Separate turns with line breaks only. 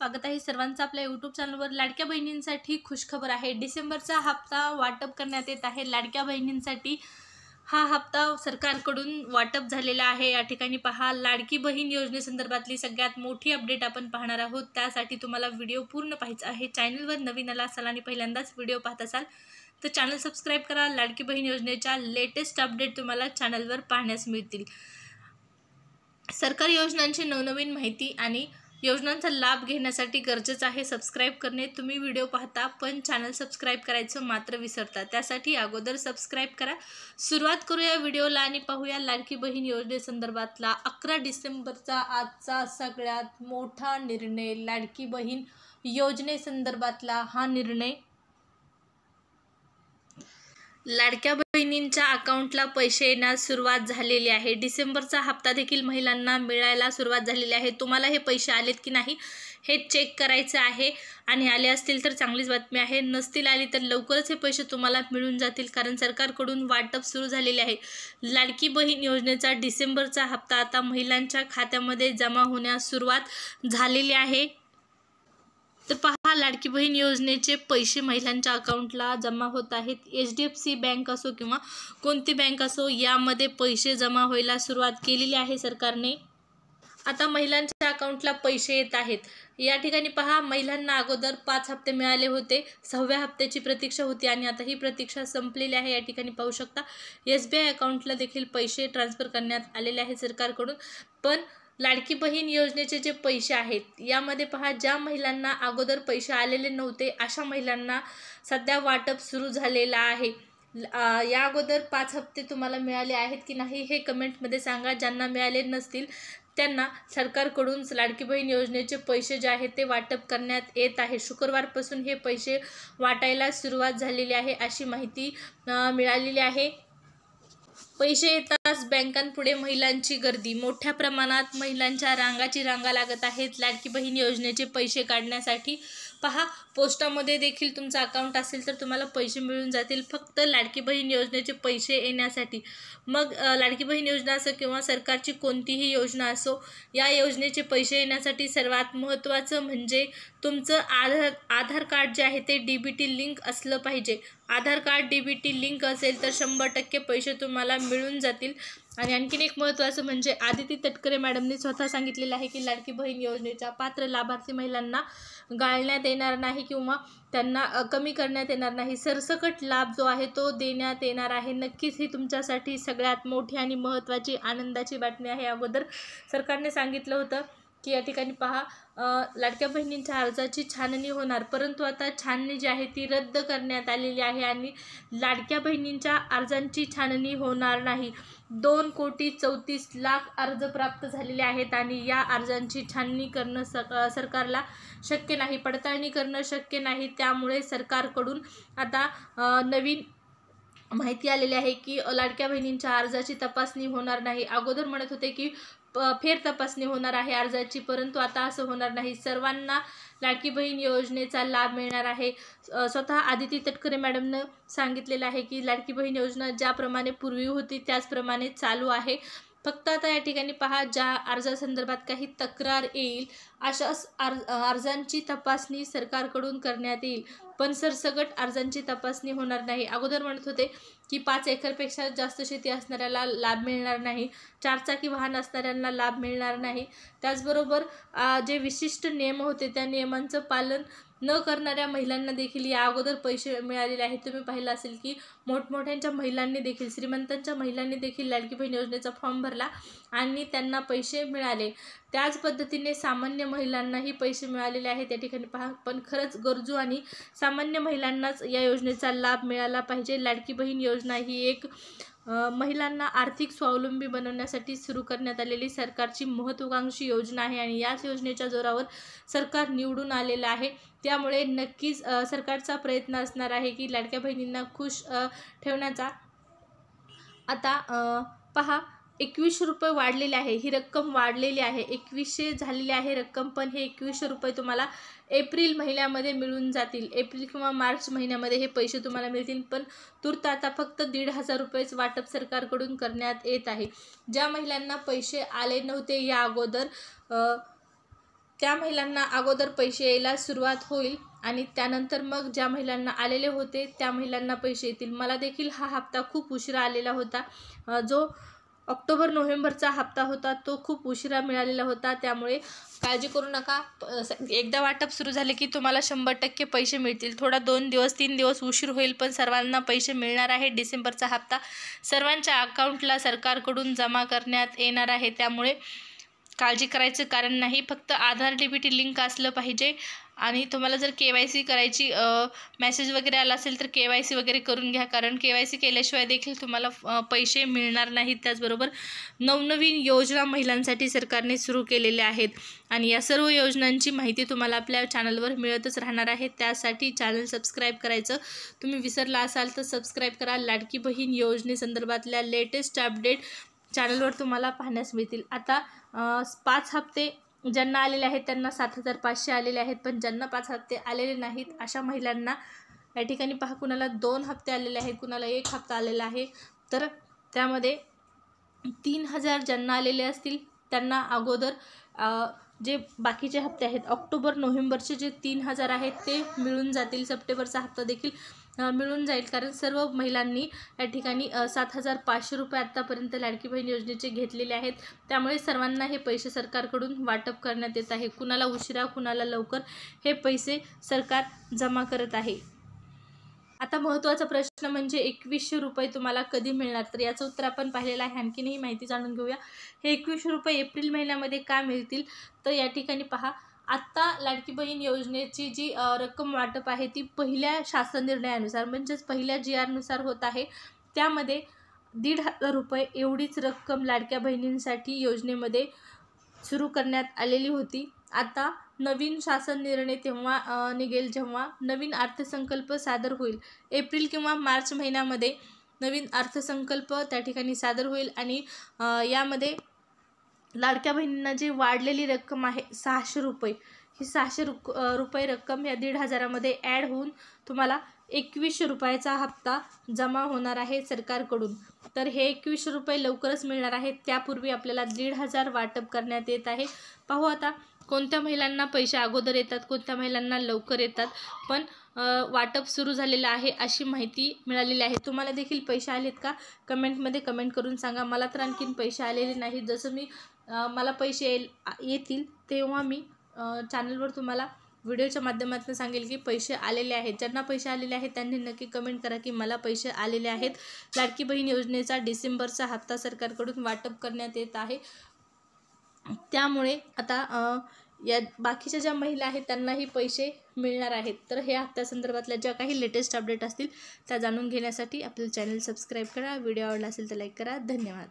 स्वागत आहे सर्वांचं आपल्या यूट्यूब चॅनलवर। लाडक्या बहिणींसाठी खुशखबर आहे। डिसेंबरचा हप्ता वाटप करण्यात येत आहे। लाडक्या बहिणींसाठी हा हप्ता सरकारकडून वाटप झालेला आहे। या ठिकाणी पहा, लाडकी बहीण योजनेसंदर्भातली सगळ्यात मोठी अपडेट आपण पाहणार आहोत। त्यासाठी तुम्हाला व्हिडिओ पूर्ण पाहायचा आहे। चॅनलवर नवीन आला असाल आणि पहिल्यांदाच व्हिडिओ पाहत असाल तर चॅनल सबस्क्राइब करा। लाडकी बहीण योजनेच्या लेटेस्ट अपडेट तुम्हाला चॅनलवर पाहण्यास मिळतील। सरकारी योजनांची नवनवीन माहिती आणि योजनांचा लाभ घेण्यासाठी गरजेचं आहे सबस्क्राइब करणे। तुम्ही व्हिडिओ पाहता पण चॅनल सबस्क्राइब करायचं मात्र विसरता, त्यासाठी अगोदर सबस्क्राइब करा। सुरुवात करूया व्हिडिओला आणि पाहूया लाडकी बहीण योजनेसंदर्भातला 11 डिसेंबरचा आजचा सगळ्यात मोठा निर्णय। लाडकी बहीण योजनेसंदर्भातला हा निर्णय लाडक्या बहिणींच्या अकाउंटला पैसे येण्यास सुरुवात झालेली आहे। डिसेंबरचा हप्ता देखील महिलांना मिळायला सुरुवात झालेली आहे। तुम्हाला हे पैसे आलेत की नाही हे चेक करायचं आहे आणि आले असतील तर चांगलीच बातमी आहे, नसतील आली तर लवकरच हे पैसे तुम्हाला मिळून जातील, कारण सरकारकडून वाटप सुरू झालेले आहे। लाडकी बहीण योजनेचा डिसेंबरचा हप्ता आता महिलांच्या खात्यामध्ये जमा होण्यास सुरुवात झालेली आहे। तर पहा, लाडकी बहीण योजनेचे पैसे महिलांच्या अकाउंटला जमा होत आहेत। HDFC बँक असो किंवा कोणती बँक असो, यामध्ये पैसे जमा व्हायला सुरुवात केलेली आहे सरकारने। आता महिलांच्या अकाउंटला पैसे येत आहेत। या ठिकाणी पहा, महिलांना अगोदर 5 हप्ते मिळाले होते, 6व्या हप्त्याची प्रतीक्षा होती आणि आता ही प्रतीक्षा संपलेली आहे। या ठिकाणी पाहू शकता SBI अकाउंटला देखील पैसे ट्रान्सफर करण्यात आलेले आहे सरकारकडून। पण लाडकी बहीण योजनेचे जे पैसे आहेत यामध्ये पहा, ज्या महिलांना अगोदर पैसे आलेले नव्हते अशा महिलांना सध्या वाटप सुरू झालेलं आहे। या अगोदर 5 हप्ते तुम्हाला मिळाले आहेत की नाही हे कमेंटमध्ये सांगा। ज्यांना मिळाले नसतील त्यांना सरकारकडून लाडकी बहीण योजनेचे पैसे जे आहेत ते वाटप करण्यात येत आहे। शुक्रवारपासून हे पैसे वाटायला सुरुवात झालेली आहे अशी माहिती मिळालेली आहे। पैसे येताच बँकांपुढे महिलांची गर्दी, मोठ्या प्रमाणात महिलांच्या रांगा लागत आहेत लाडकी बहीण योजनेचे पैसे काढण्यासाठी। पहा, पोस्टामध्ये देखील तुमचं अकाउंट असेल तर तुम्हाला पैसे मिळून जातील, फक्त लाडकी बहीण योजनेचे पैसे येण्यासाठी। मग लाडकी बहीण योजना असो किंवा सरकारची कोणतीही योजना असो, या योजनेचे पैसे येण्यासाठी सर्वात महत्त्वाचं म्हणजे तुमचं आधार कार्ड जे आहे ते DBT लिंक असलं पाहिजे। आधार कार्ड DBT लिंक असेल तर 100% पैसे तुम्हाला मिळून जातील। आणि आणखीन एक महत्त्वाचं म्हणजे आदिती तटकरे मॅडमनी स्वतः सांगितलेलं आहे की लाडकी बहीण योजनेच्या पात्र लाभार्थी महिलांना गाळण्यात येणार नाही किंवा त्यांना कमी करण्यात येणार नाही, सरसकट लाभ जो आहे तो देण्यात येणार आहे। नक्कीच ही तुमच्यासाठी सगळ्यात मोठी आणि महत्त्वाची आनंदाची बातमी आहे। अगोदर सरकारने सांगितलं होतं की या ठिकाणी पहा, लाडक्या बहिणींच्या अर्जाची छाननी होणार, परंतु आता छाननी जी आहे ती रद्द करण्यात आलेली आहे आणि लाडक्या बहिणींच्या अर्जांची छाननी होणार नाही। 2,34,00,000 अर्ज प्राप्त झालेले आहेत आणि या अर्जांची छाननी करणं सरकारला शक्य नाही, पडताळणी करणं शक्य नाही। त्यामुळे सरकारकडून आता नवीन माहिती आलेली आहे की लाडक्या बहिणींच्या अर्जाची तपासणी होणार नाही। अगोदर म्हणत होते की फेर तपासणी होणार आहे अर्जाची, परंतु आता असं होणार नाही। सर्वांना लाडकी बहीण योजनेचा लाभ मिळणार आहे। स्वतः आदिती तटकरे मॅडमनं सांगितलेलं आहे की लाडकी बहीण योजना ज्याप्रमाणे पूर्वी होती त्याचप्रमाणे चालू आहे। फक्त आता या ठिकाणी पहा, ज्या अर्जासंदर्भात काही तक्रार येईल अशा अर्जांची तपासणी सरकारकडून करण्यात येईल, पण सरसकट अर्जांची तपासणी होणार नाही। अगोदर म्हणत होते की 5 एकरपेक्षा जास्त शेती असणाऱ्याला लाभ मिळणार नाही, 4 चाकी वाहन असणाऱ्यांना लाभ मिळणार नाही। त्याचबरोबर जे विशिष्ट नियम होते त्या नियमांचं पालन न करणाऱ्या महिलांना देखील या अगोदर पैसे मिळालेले आहेत। तुम्ही पाहिलं असेल की मोठमोठ्यांच्या महिलांनी देखील, श्रीमंतांच्या महिलांनी देखील लाडकी बहीण योजनेचा फॉर्म भरला आणि त्यांना पैसे मिळाले। त्याच पद्धतीने सामान्य महिलांनाही पैसे मिळालेले आहेत या ठिकाणी पहा। पण खरंच गरजू आणि सामान्य महिलांनाच या योजनेचा लाभ मिळाला पाहिजे। लाडकी बहीण योजना ही एक महिलांना आर्थिक स्वावलंबी बनवण्यासाठी सुरू करण्यात आलेली सरकारची महत्त्वाकांक्षी योजना आहे आणि याच योजनेच्या जोरावर सरकार निवडून आलेलं आहे। त्यामुळे नक्कीच सरकारचा प्रयत्न असणार आहे की लाडक्या बहिणींना खुश ठेवण्याचा। आता पहा, 2100 रुपये वाढलेले आहे, ही रक्कम वाढलेली आहे, 2100 झालेली आहे रक्कम, पण हे 2100 रुपये तुम्हाला एप्रिल महिन्यामध्ये मिळून जातील। एप्रिल किंवा मार्च महिन्यामध्ये हे पैसे तुम्हाला मिळतील, पण तूर्त आता फक्त 1,500 रुपयेच वाटप सरकारकडून करण्यात येत आहे। ज्या महिलांना पैसे आले नव्हते या अगोदर त्या महिलांना अगोदर पैसे यायला सुरुवात होईल आणि त्यानंतर मग ज्या महिलांना आलेले होते त्या महिलांना पैसे येतील. मला देखील हा हप्ता खूप उशिरा आलेला होता. जो ऑक्टोबर नोव्हेंबरचा हप्ता होता तो खूप उशिरा मिळालेला होता. त्यामुळे काळजी करू नका. एकदा वाटप सुरू झाले की तुम्हाला 100% पैसे मिळतील. थोडा 2 दिवस 3 दिवस उशीर होईल, पण सर्वांना पैसे मिळणार आहे. डिसेंबरचा हप्ता सर्वांच्या अकाउंटला सरकारकडून जमा करण्यात येणार आहे. त्यामुळे काळजी करायचं कारण नाही. फक्त आधार DBT लिंक असलं पाहिजे आणि तुम्हाला जर KYC करायची मेसेज वगैरे आला असेल तर KYC वगैरे करून घ्या, कारण KYC केल्याशिवाय देखील तुम्हाला पैसे मिळणार नाहीत. त्याचबरोबर नवनवीन योजना महिलांसाठी सरकारने सुरू केलेल्या आहेत आणि या सर्व योजनांची माहिती तुम्हाला आपल्या चॅनलवर मिळतच राहणार आहे. त्यासाठी चॅनल सबस्क्राईब करायचं तुम्ही विसरला असाल तर सबस्क्राईब करा. लाडकी बहीण योजनेसंदर्भातल्या लेटेस्ट अपडेट चॅनलवर तुम्हाला पाहण्यास मिळतील. आता 5 हप्ते ज्यांना आलेले आहेत त्यांना 7,500 आलेले आहेत, पण ज्यांना 5 हप्ते आलेले नाहीत अशा महिलांना या ठिकाणी पहा, कुणाला 2 हप्ते आलेले आहेत, कुणाला 1 हप्ता आलेला आहे. तर त्यामध्ये 3,000 ज्यांना आलेले असतील त्यांना अगोदर जे बाकीचे हप्ते आहेत ऑक्टोबर नोव्हेंबरचे जे 3,000 आहेत ते मिळून जातील. सप्टेंबरचा हप्ता देखील मिळून जाईल, कारण सर्व महिलांनी या ठिकाणी 7,500 रुपये आत्तापर्यंत लाडकी बहीण योजनेचे घेतलेले आहेत. त्यामुळे सर्वांना हे पैसे सरकारकडून वाटप करण्यात येत आहे. कुणाला उशिरा कुणाला लवकर हे पैसे सरकार जमा करत आहे. आता महत्त्वाचा प्रश्न म्हणजे 2100 रुपये तुम्हाला कधी मिळणार, तर याचं उत्तर आपण पाहिलेलं आहे. आणखीनही माहिती जाणून घेऊया. हे 2100 रुपये एप्रिल महिन्यामध्ये का मिळतील, तर या ठिकाणी पहा, आत्ता लाडकी बहीण योजनेची जी रक्कम वाटप आहे ती पहिल्या शासन निर्णयानुसार म्हणजेच पहिल्या GR नुसार होत आहे. त्यामध्ये 1,500 रुपये एवढीच रक्कम लाडक्या बहिणींसाठी योजनेमध्ये सुरू करण्यात आलेली होती. आता नवीन शासन निर्णय तेव्हा निघेल जेव्हा नवीन अर्थसंकल्प सादर होईल. एप्रिल किंवा मार्च महिन्यामध्ये नवीन अर्थसंकल्प त्या ठिकाणी सादर होईल आणि यामध्ये लाडक्या बहिणींना जी वाढलेली रक्कम आहे 600 रुपये, ही 600 रुपये रक्कम या 1,500 मध्ये ॲड होऊन तुम्हाला 2100 रुपयाचा हप्ता जमा होणार आहे सरकारकडून. तर हे 2100 रुपये लवकरच मिळणार आहेत. त्यापूर्वी आपल्याला 1,500 वाटप करण्यात येत आहे. पाहू आता कोणत्या महिलांना पैसे अगोदर येतात, कोणत्या महिलांना लवकर येतात, पण वाटप सुरू झालेलं आहे अशी माहिती मिळालेली आहे. तुम्हाला देखील पैसे आलेत का कमेंटमध्ये कमेंट करून सांगा. मला तर आणखीन पैसे आलेले नाहीत. जसं मी मला पैसे येतील तेव्हा मी चॅनलवर तुम्हाला व्हिडिओच्या माध्यमातून सांगेल की पैसे आलेले आहेत. ज्यांना पैसे आलेले आहेत त्यांनी नक्की कमेंट करा की मला पैसे आलेले आहेत. लाडकी बहीण योजनेचा डिसेंबरचा हप्ता सरकारकडून वाटप करण्यात येत आहे. त्यामुळे आता या बाकीच्या ज्या महिला आहेत त्यांनाही पैसे मिळणार आहेत. तर हे हप्त्यासंदर्भातल्या ज्या काही लेटेस्ट अपडेट असतील त्या जाणून घेण्यासाठी आपलं चॅनल सबस्क्राईब करा. व्हिडिओ आवडला असेल तर लाईक करा. धन्यवाद.